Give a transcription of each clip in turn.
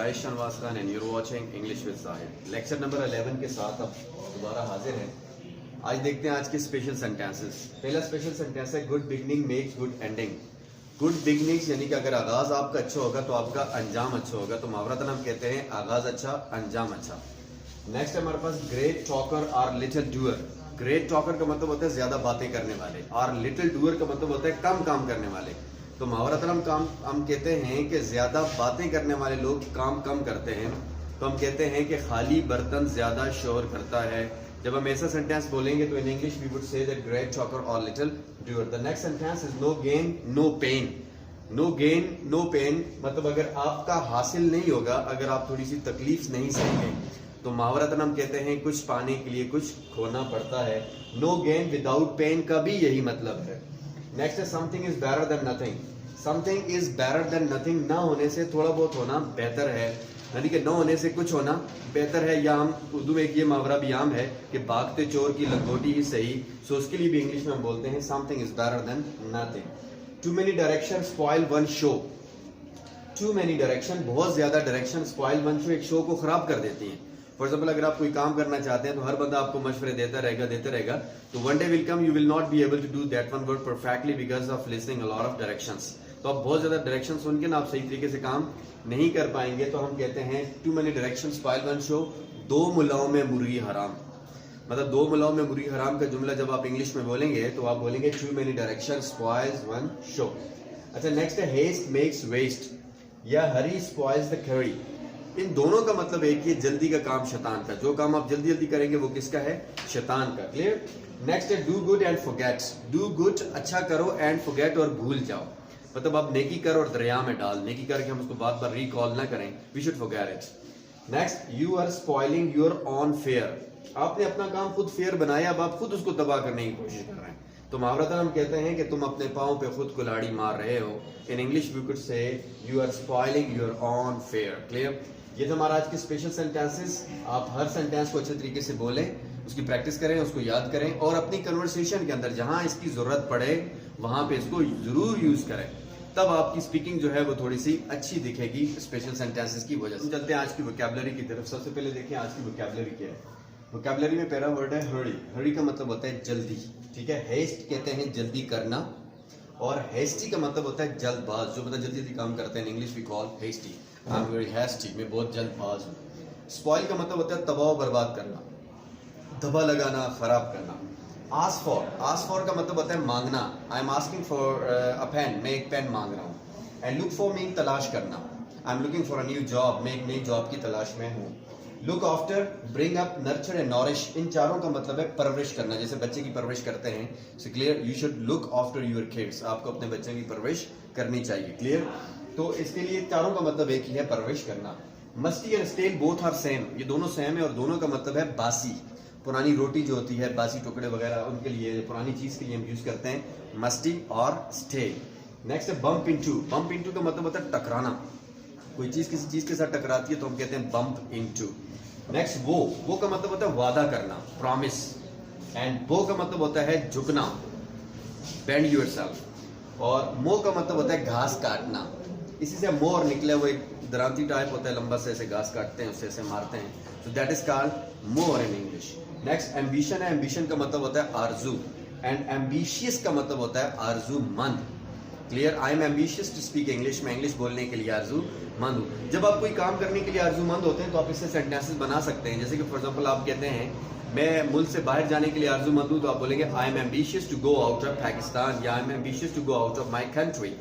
Zahid Shanavas Khan and you're watching English with Zahid। Lecture number 11 के साथ अब दोबारा हाजिर हैं। आज देखते हैं आज के स्पेशल सेंटेंसेस। पहला स्पेशल सेंटेंस है good beginning makes good ending. Good beginning यानी कि अगर आगाज आपका अच्छा होगा तो आपका अंजाम अच्छा होगा, तो मुहावरतन हम कहते हैं आगाज अच्छा अंजाम अच्छा। नेक्स्ट है हमारे पास ग्रेट टॉकर और लिटिल डूअर। ग्रेट टॉकर का मतलब होता है ज्यादा बातें करने वाले, और लिटिल डूअर का मतलब होता है कम काम करने वाले। तो मुहावरतन हम कहते हैं कि ज्यादा बातें करने वाले लोग काम कम करते हैं, तो हम कहते हैं कि खाली बर्तन ज्यादा शोर करता है। जब हम ऐसा सेंटेंस बोलेंगे तो in English we would say that great talker और little doer. The next sentence is no gain no pain. No gain no pain मतलब अगर आपका हासिल नहीं होगा, अगर आप थोड़ी सी तकलीफ नहीं सहेंगे, तो मुहावरतन हम कहते हैं कुछ पाने के लिए कुछ खोना पड़ता है। नो गेन विदाउट पेन का भी यही मतलब है। नेक्स्ट है something is better than nothing. Something is better than nothing, ना होने से थोड़ा बहुत होना बेहतर है, यानी कि न होने से कुछ होना बेहतर है। या हम उर्दू में एक ये मुहावरा भी आम है कि भागते चोर की लंगोटी ही सही, सो उसके लिए भी इंग्लिश में हम बोलते हैं something is better than nothing. Too many direction spoil one show. Too many direction, बहुत ज्यादा डायरेक्शन स्पॉइल वन शो, एक शो को खराब कर देती है। फॉर एग्जाम्पल अगर आप कोई काम करना चाहते हैं तो हर बंदा आपको मशवरे देता रहेगा, तो one day will come you will not be able to do that one word perfectly because of listening a lot of directions. तो आप बहुत ज्यादा डायरेक्शन सुन के ना आप सही तरीके से काम नहीं कर पाएंगे, तो हम कहते हैं too many direction spoil one show. दो मुलाओं में मुर्गी हराम, मतलब दो मुलाओं में मुर्गी हराम का जुमला जब आप इंग्लिश में बोलेंगे तो आप बोलेंगे too many direction spoils one show. अच्छा नेक्स्ट है हेस्ट मेक्स वेस्ट या हरी स्पॉइल्स द curry। इन दोनों का मतलब एक ही, जल्दी का काम शैतान का। जो काम आप जल्दी जल्दी करेंगे वो किसका है? शैतान का। क्लियर। नेक्स्ट है do good and forget. Do good अच्छा करो एंड फॉरगेट और भूल जाओ, मतलब आप नेकी करो और दरिया में डाल, नेकी करके हम उसको बार बार रिकॉल ना करें, we should forget it. Next you are spoiling your own fair. आपने अपना काम खुद फेयर बनाया, अब आप खुद उसको तबाह करने की कोशिश कर रहे हैं, तो मुहावरतन हम कहते हैं कि तुम अपने पाँव पे खुद कुल्हाड़ी मार रहे हो। In English we could say you are spoiling your own fair. Clear. ये तो हमारा आज के स्पेशल सेंटेंसेस। आप हर सेंटेंस को अच्छे तरीके से बोलें, उसकी प्रैक्टिस करें, उसको याद करें, और अपनी कन्वर्सेशन के अंदर जहां इसकी जरूरत पड़े वहां पे इसको जरूर यूज करें, तब आपकी स्पीकिंग जो है वो थोड़ी सी अच्छी दिखेगी स्पेशल सेंटेंसेस की वजह से। चलते हैं आज की वोकैबुलरी की तरफ। सबसे पहले देखिए आज की वोकैबुलरी क्या है। वोकैबुलरी में पहला वर्ड है हरी। हरी का मतलब होता है जल्दी, ठीक है। हेस्ट कहते हैं जल्दी करना, और हेस्टी का मतलब होता है जल्दबाज, जो मतलब जल्दी जल्दी काम करते हैं। English we call hasty. I am very hasty, मैं बहुत जल्दबाज हूँ। स्पॉइल का मतलब होता है तबाह बर्बाद करना, धब्बा लगाना, खराब करना। आस्क फॉर का मतलब होता है मांगना। I am asking for a pen, मैं एक पेन मांग रहा हूँ। एंड लुक फॉर मीन तलाश करना। I am looking for a new job, मैं एक नई जॉब की तलाश में हूँ। Look after, bring up, nurture and nourish, इन चारों का मतलब है परवरिश करना, जैसे बच्चे की परवरिश करते हैं। So clear, you should look after your kids, आपको अपने बच्चे की परवरिश करनी चाहिए। क्लियर। तो इसके लिए चारों का मतलब एक ही है, परवरिश करना। Musty and stale both are same, ये दोनों सेम है, और दोनों का मतलब है बासी। पुरानी रोटी जो होती है, बासी टुकड़े वगैरह, उनके लिए, पुरानी चीज के लिए हम यूज करते हैं मस्टी और स्टेल। नेक्स्ट है बम्प इनटू। बम्प इनटू का मतलब होता है टकराना, कोई चीज किसी चीज के साथ टकराती है तो हम कहते हैं बम्प इनटू। नेक्स्ट वो का मतलब होता है वादा करना, प्रॉमिस। एंड बो का मतलब होता है झुकना, बेंड योरसेल्फ। और मो का मतलब होता है घास काटना, इसी से मोर निकले हुए एक दरांती टाइप होता है, लंबा से ऐसे घास काटते हैं, उससे ऐसे मारते हैं, so that is called more in English. Next ambition है। एम्बिशन का मतलब होता है आरजू, एंड एम्बिशियस का मतलब होता है आरजूमंद। Clear. I am ambitious to speak English, मैं इंग्लिश बोलने के लिए आरजूमंद हूँ। जब आप कोई काम करने के लिए आरजूमंद होते हैं तो आप इससे सेंटेंसेस बना सकते हैं, जैसे कि फॉर एग्जांपल आप कहते हैं मैं मुल्क से बाहर जाने के लिए आरजूमंद हूँ, तो आप बोलेंगे I am ambitious to go out of Pakistan, या I am ambitious to go out of my country.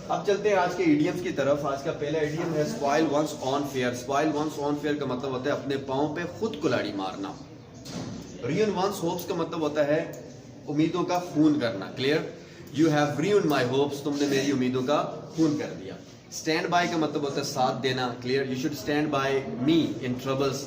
अब चलते हैं आज के इडियम्स की तरफ। आज का पहला इडियम है spoil one's own fair. Spoil one's own fair का मतलब होता है अपने पाँव पे खुद कुल्हाड़ी मारना। रुइन वंस होप्स का मतलब होता है उम्मीदों का खून करना। Clear. You have ruined my hopes, तुमने मेरी उम्मीदों का खून कर दिया। स्टैंड बाय का मतलब होता है साथ देना। Clear. You should stand by me in troubles,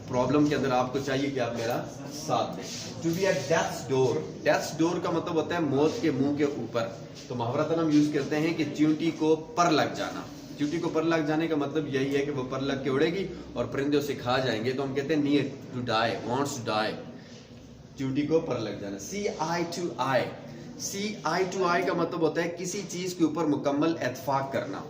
problem के अंदर आपको चाहिए कि आप मेरा साथ दें। To be at death's door. Death's door का मतलब होता है मौत के मुंह के ऊपर, तो मुहावरतन हम यूज करते हैं कि चींटी को पर लग जाना। चींटी को पर लग जाने का मतलब यही है कि वो पर लग के उड़ेगी और परिंदे उसे खा जाएंगे, तो हम कहते हैं near to die, wants to die, चींटी को पर लग जाना। सी eye to I. See eye to आई का मतलब होता है किसी चीज के ऊपर मुकम्मल इत्तेफाक करना।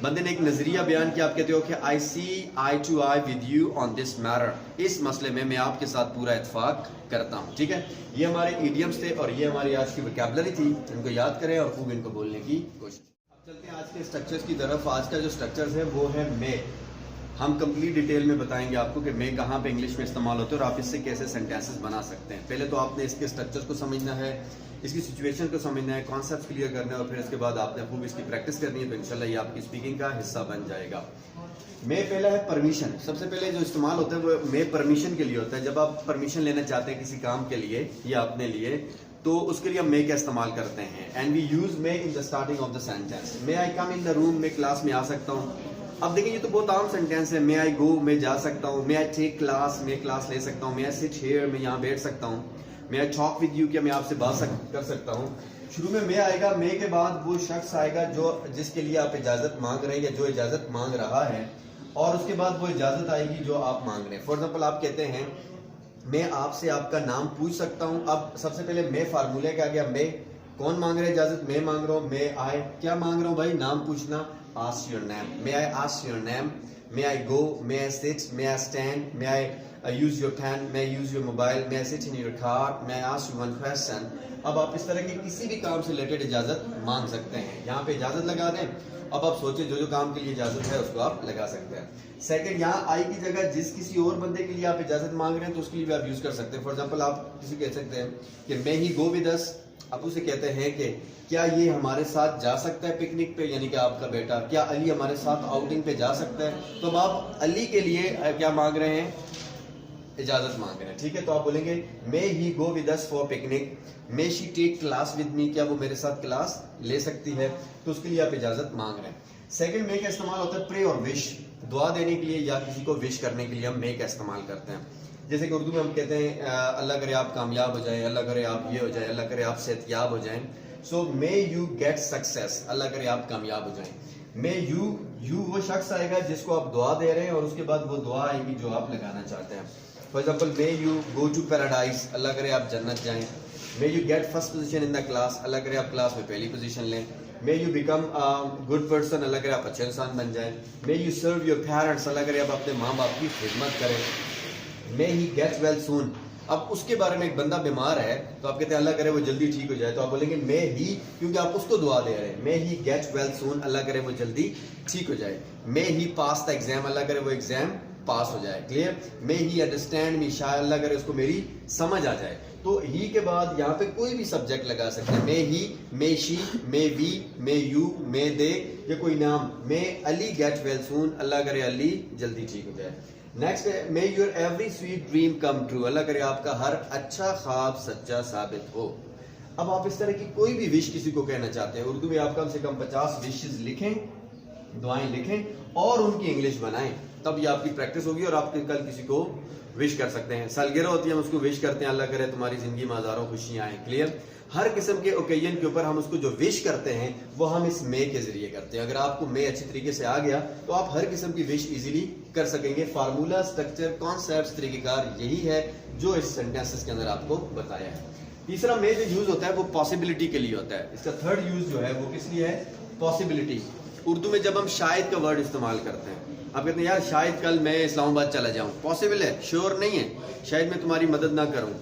बंदे ने एक नजरिया बयान किया, आप कहते हो कि I see eye to eye with you on this matter, इस मसले में मैं आपके साथ पूरा इत्तेफाक करता हूँ। ठीक है, ये हमारे इडियम्स थे और ये हमारी आज की वोकैबुलरी थी। इनको याद करें और खूब इनको बोलने की कोशिश। अब चलते हैं आज के स्ट्रक्चर्स की तरफ। आज का जो स्ट्रक्चर्स है वो है मे। हम कंप्लीट डिटेल में बताएंगे आपको कि मे कहाँ पे इंग्लिश में इस्तेमाल होते हैं और आप इससे कैसे सेंटेंसेस बना सकते हैं। पहले तो आपने इसके स्ट्रक्चर्स को समझना है, इसकी सिचुएशन को समझना है, कॉन्सेप्ट क्लियर करना है और फिर इसके बाद आपने खूब इसकी प्रैक्टिस करनी है, तो इंशाल्लाह ये आपकी स्पीकिंग का हिस्सा बन जाएगा। मे पहला है परमिशन। सबसे पहले जो इस्तेमाल होता है वो मे परमिशन के लिए होता है। जब आप परमिशन लेना चाहते हैं किसी काम के लिए या अपने लिए, तो उसके लिए हम मे का इस्तेमाल करते हैं। And we use may in the starting of the sentence. May I come in the room, मैं क्लास में आ सकता हूँ। अब देखिए ये तो बहुत आम सेंटेंस है। मे आई गो, मैं जा सकता हूँ। मे आई टेक क्लास, मैं क्लास ले सकता हूँ। मे आई सिट हियर, मैं यहाँ बैठ सकता हूँ। मे आई टॉक विद यू, क्या मैं आपसे बात कर सकता हूँ। शुरू में मे आएगा, मे के बाद वो शख्स आएगा जो जिसके लिए आप इजाजत मांग रहे हैं या जो इजाजत मांग रहा है, और उसके बाद वो इजाजत आएगी जो आप मांग रहे हैं। फॉर एग्जाम्पल आप कहते हैं मैं आपसे आपका नाम पूछ सकता हूँ। अब सबसे पहले मैं फार्मूले का आ गया। मैं कौन मांग रहे हैं इजाजत? मैं मांग रहा हूँ। मैं आए क्या मांग रहा हूँ भाई? नाम पूछना। Ask your name, may I ask your name. May I go, may I sit, may I stand, may I use your pen, may I use your mobile, may I sit in your car, may I ask you one question. अब आप इस तरह के किसी भी काम से related इजाजत मांग सकते हैं। यहाँ पे इजाजत लगा दें। अब आप सोचें जो जो काम के लिए इजाजत है उसको आप लगा सकते हैं। सेकंड, यहाँ आई की जगह जिस किसी और बंदे के लिए आप इजाजत मांग रहे हैं तो उसके लिए भी आप यूज कर सकते हैं। फॉर एग्जाम्पल आप किसी कह सकते हैं कि मे ही गो विद अस। आप उसे कहते हैं कि क्या ये हमारे साथ जा सकता है पिकनिक पे, यानी कि आपका बेटा, क्या अली हमारे साथ आउटिंग पे जा सकता है? तो अब आप अली के लिए क्या मांग रहे हैं? इजाजत मांग रहे हैं। ठीक है, तो आप बोलेंगे may he go with us for picnic. May she take class with me, क्या वो मेरे साथ क्लास ले सकती है? तो उसके लिए आप इजाजत मांग रहे हैं। सेकंड, मे का इस्तेमाल होता है प्रे और विश। दुआ देने के लिए या किसी को विश करने के लिए हम मे का इस्तेमाल करते हैं। जैसे कि उर्दू में हम कहते हैं अल्लाह करे आप कामयाब हो जाएं, अल्लाह करे आप ये हो जाए, अल्लाह करे आप सेहतयाब हो जाएं। सो मे यू गेट सक्सेस, अल्लाह करे आप कामयाब हो जाएं। मे यू वो शख्स आएगा जिसको आप दुआ दे रहे हैं और उसके बाद वो दुआ आएगी जो आप लगाना चाहते हैं। For example may you go to paradise, अल्लाह करे आप जन्नत जाएं। May you get first position in the class, अल्लाह करे आप क्लास में पहली पोजीशन लें। May you become good person, अल्लाह करे आप अच्छे इंसान बन जाएं। May you serve your parents, अल्लाह करे आप अपने माँ बाप की खिदमत करें। May he get well soon. अब उसके बारे में एक बंदा बीमार है तो आप कहते हैं अल्लाह करे वो जल्दी ठीक हो जाए, तो आप बोलेंगे मे ही, क्योंकि आप उसको दुआ दे रहे हैं। May he get well soon, अल्लाह करे वो जल्दी ठीक हो जाए। मे ही पास द एग्जाम, अल्लाह करे वो एग्जाम पास हो जाए। क्लियर? मे ही अंडरस्टैंड मी, शायद अल्लाह करे उसको मेरी समझ आ जाए। तो ही के बाद यहाँ पे कोई भी सब्जेक्ट लगा सकते हैं। May he, may she, may we, may you, may they, ये कोई नाम। May Ali get well soon, अल्लाह करे अली जल्दी ठीक हो जाए। नेक्स्ट है may your every sweet dream come true, अल्लाह करे आपका हर अच्छा ख्वाब सच्चा साबित हो। अब आप इस तरह की कोई भी विश किसी को कहना चाहते हैं, उर्दू में आप कम से कम 50 विशेस लिखें, दुआएं लिखें और उनकी इंग्लिश बनाएं, तब ये आपकी प्रैक्टिस होगी और आप कल किसी को विश कर सकते हैं। सालगिरह होती है, हम उसको विश करते हैं, अल्लाह करे तुम्हारी जिंदगी में हजारों खुशियां आए। क्लियर? हर किस्म के ओकेजन के ऊपर हम उसको जो विश करते हैं वो हम इस मे के जरिए करते हैं। अगर आपको मे अच्छी तरीके से आ गया तो आप हर किस्म की विश इजीली कर सकेंगे। फार्मूला, स्ट्रक्चर, कॉन्सेप्ट, तरीकेकार यही है जो इस सेंटेंसेस के अंदर आपको बताया है। तीसरा मे जो यूज होता है वो पॉसिबिलिटी के लिए होता है। इसका थर्ड यूज जो है वो किस लिए है? पॉसिबिलिटी। उर्दू में जब हम शायद का वर्ड इस्तेमाल करते हैं, आप कहते हैं यार शायद कल मैं इस्लामाबाद चला जाऊं, पॉसिबल है, श्योर नहीं है, शायद मैं तुम्हारी मदद ना करूं,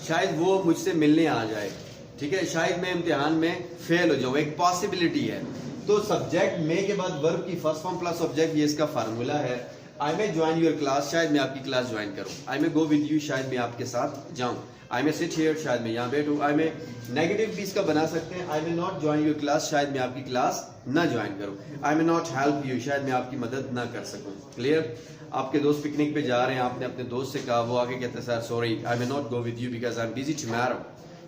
शायद वो मुझसे मिलने आ जाए, ठीक है, शायद मैं इम्तिहान में फेल हो जाऊं, एक पॉसिबिलिटी है। तो सब्जेक्ट मे के बाद वर्ब की फर्स्ट फॉर्म प्लस ऑब्जेक्ट, ये इसका फार्मूला है। आई मे ज्वाइन योर क्लास, शायद मैं आपकी क्लास ज्वाइन करूं। I may go with you, शायद मैं आपके साथ जाऊं। आई मे सिट हियर, शायद मैं यहाँ बैठूं। आई मे नेगेटिव भी इसका बना सकते हैं। I may not join your class, शायद मैं आपकी क्लास ना ज्वाइन करूं। I may not help you, शायद मैं आपकी मदद ना कर सकूं। क्लियर? आपके दोस्त पिकनिक पे जा रहे हैं, आपने अपने दोस्त से कहा, वो आके कहते हैं sir sorry I may not go with you because I am busy tomorrow,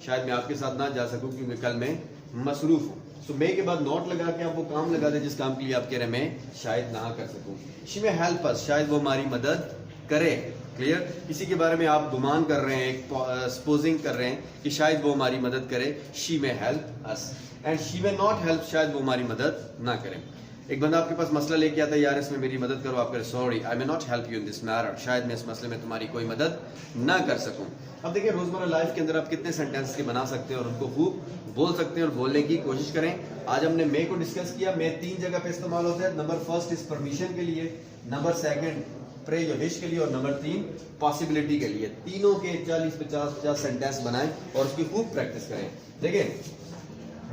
शायद मैं आपके साथ ना जा सकूं क्योंकि कल मैं मसरूफ हूँ। तो मे के बाद नॉट लगा के आप वो काम लगा दें जिस काम के लिए आप कह रहे हैं मैं शायद ना कर सकूं। शी मे हेल्प अस, शायद वो हमारी मदद करे। क्लियर? किसी के बारे में आप गुमान कर रहे हैं, एक सपोजिंग कर रहे हैं कि शायद वो हमारी मदद करे, she may help us. And she may not help, शायद वो हमारी मदद ना करें। एक बंदा आपके पास मसला लेके आता है, यार इसमें मेरी मदद करो, आप करें sorry I may not help you in this matter, शायद मैं इस मसले में तुम्हारी कोई मदद ना कर सकूं। अब देखिए रोजमर्रा लाइफ के अंदर आप कितने सेंटेंस के बना सकते हैं और उनको खूब बोल सकते हैं और बोलने की कोशिश करें। आज हमने मे को डिस्कस किया। मे 3 जगह पे इस्तेमाल होता है। नंबर फर्स्ट इज परमिशन के लिए, number second pray your wish के लिए और नंबर 3 पॉसिबिलिटी के लिए। तीनों के 40-50 सेंटेंस बनाएं और उसकी खूब प्रैक्टिस करें। देखिए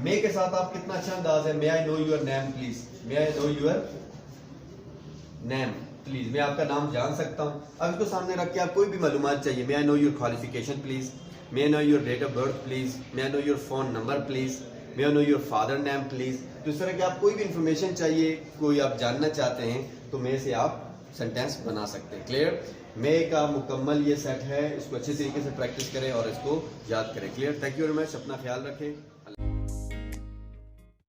मे के साथ आप कितना अच्छा अंदाज है। May I know your name please, may I know your name please, मैं आपका नाम जान सकता हूं। अब इसको सामने रख के आप कोई भी मालूमात चाहिए, may I know your qualification please, may I know your date of birth please, may I know your phone number please, may I know your father name please. तो इस तरह की आप कोई भी इंफॉर्मेशन चाहिए, कोई आप जानना चाहते हैं, तो मे से आप सेंटेंस बना सकते हैं। क्लियर? मे का मुकम्मल ये सेट है, इसको अच्छे तरीके से प्रैक्टिस करें और इसको याद करें। Clear? Thank you very much, अपना ख्याल रखें।